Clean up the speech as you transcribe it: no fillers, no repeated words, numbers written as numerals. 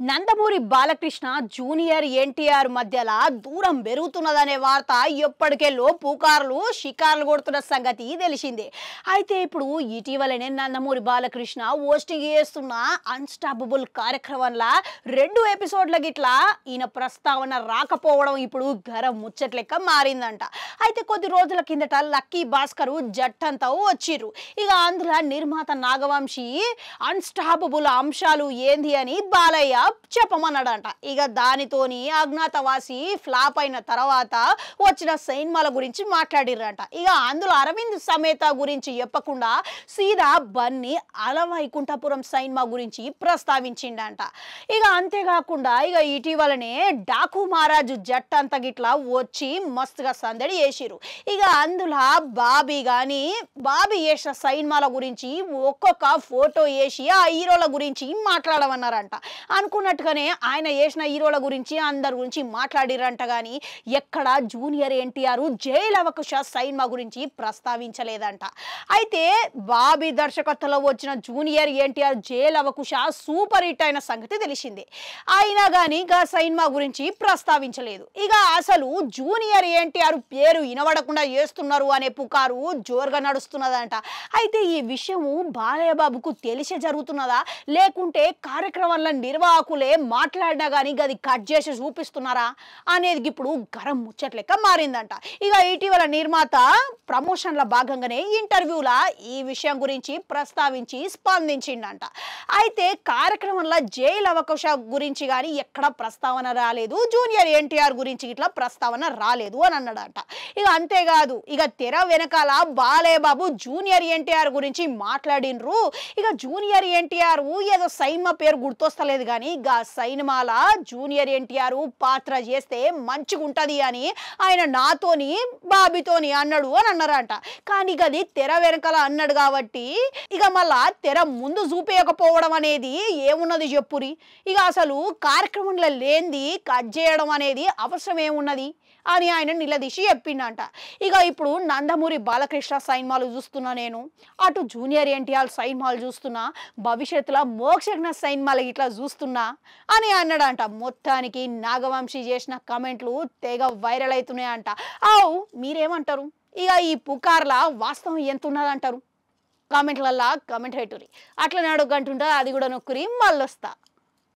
Nandamuri Balakrishna junior NTR మధ్యల దూరం పెరుగుతున్నదనే వార్త ఎప్పటికెల్లో పుకార్లు షికార్లు కొడుతున్న సంగతి తెలిసిందే. అయితే ఇప్పుడు ఇటీవలనే నందమూరి బాలకృష్ణ హోస్టింగ్ చేస్తున్న అన్స్టాపబుల్ కార్యక్రమంలో 2 ఎపిసోడ్ల గిట్లా ఈయన ప్రస్తావన రాకపోవడం ఇప్పుడు గరం ముచ్చట్లెక్క మారిందంట. అయితే కొద్ది రోజుల కిందట లక్కీ భాస్కర్ జట్టంతా వచ్చిర్రు. ఇక అందులో నిర్మాత నాగవంశీ అన్స్టాపబుల్ అంశాలు ఏంది అని బాలయ్య చెప్పమన్నాడంట. ఇక దానితోని అజ్ఞాతవాసి ఫ్లాప్ అయిన తర్వాత వచ్చిన సినిమాల గురించి మాట్లాడిర్రంట. ఇక అందులో అరవింద్ సమేత గురించి చెప్పకుండా సీదా బన్నీ అలవైకుంఠపురం సినిమా గురించి ప్రస్తావించిండంట. ఇక అంతేకాకుండా ఇక ఇటీవలనే డాకు మహారాజు జట్టంతా గిట్లా వచ్చి మస్తుగా సందడి చేసిరు. ఇక అందులో బాబీ చేసిన సినిమాల గురించి ఒక్కొక్క ఫోటో వేసి ఆ హీరోల గురించి మాట్లాడమన్నారంట. అనుకున్నట్టుగానే ఆయన చేసిన హీరోల గురించి అందరి గురించి మాట్లాడిరంట. కానీ ఎక్కడ జూనియర్ ఎన్టీఆర్ జైలు అవకాశ సినిమా గురించి ప్రస్తావించలేదంట. అయితే బాబీ దర్శకత్వంలో వచ్చిన జూనియర్ ఎన్టీఆర్ జైలు అవకాశ సూపర్ హిట్ అయిన సంగతి తెలిసిందే. అయినా కానీ ఇక సినిమా గురించి ప్రస్తావించలేదు. ఇక అసలు జూనియర్ ఎన్టీఆర్ పేరు వినబడకుండా చేస్తున్నారు అనే పుకారు జోరుగా నడుస్తున్నదంట. అయితే ఈ విషయము బాలయ్య బాబుకు తెలిసే జరుగుతున్నదా లేకుంటే కార్యక్రమాల నిర్వాహకులే మాట్లాడినా కానీ అది కట్ చేసి చూపిస్తున్నారా అనేది ఇప్పుడు గరం ముచ్చట్లెక్క మారిందంట. ఇక ఇటీవల నిర్మాత ప్రమోషన్ల భాగంగానే ఇంటర్వ్యూలా ఈ విషయం గురించి ప్రస్తావించి స్పందించిండంట. అయితే కార్యక్రమంలో జైలు అవకాశ గురించి కానీ ఎక్కడ ప్రస్తావన రాలేదు, జూనియర్ ఎన్టీఆర్ గురించి ఇట్లా ప్రస్తావన రాలేదు అని అన్నాడంట. ఇక అంతేకాదు ఇక తెర వెనకాల బాలయ్య బాబు జూనియర్ ఎన్టీఆర్ గురించి మాట్లాడినరు. ఇక జూనియర్ ఎన్టీఆర్ ఏదో సైన్మా పేరు గుర్తొస్తలేదు కానీ ఇక సైన్మాల జూనియర్ ఎన్టీఆర్ పాత్ర చేస్తే మంచిగా ఉంటది అని ఆయన నాతోని బాబీతోని అన్నాడు అని అన్నారంట. కానీ ఇక అది తెర వెనకాల అన్నాడు కాబట్టి ఇక మళ్ళా తెర ముందు చూపేయకపోవడం అనేది ఏమున్నది చెప్పురి. ఇక అసలు కార్యక్రమంలో లేనిది కట్ చేయడం అనేది అవసరం ఏమున్నది అని ఆయన నిలదీసి చెప్పిండంట. ఇక ఇప్పుడు నందమూరి బాలకృష్ణ సినిమాలు చూస్తున్నా, నేను అటు జూనియర్ ఎన్టీఆర్ సినిమాలు చూస్తున్నా, భవిష్యత్తులో మోక్షజ్ఞ సినిమాలు ఇట్లా చూస్తున్నా అని అన్నాడంట. మొత్తానికి నాగవంశీ చేసిన కమెంట్లు తెగ వైరల్ అవుతున్నాయంట. మీరేమంటారు? ఇక ఈ పుకార్ల వాస్తవం ఎంత ఉన్నదంటారు? కామెంట్లల్లా కమెంట్ పెట్టుర్రి. అట్లా అడుగుంటుంటా, అది కూడా నొక్కురి మళ్ళొస్తా.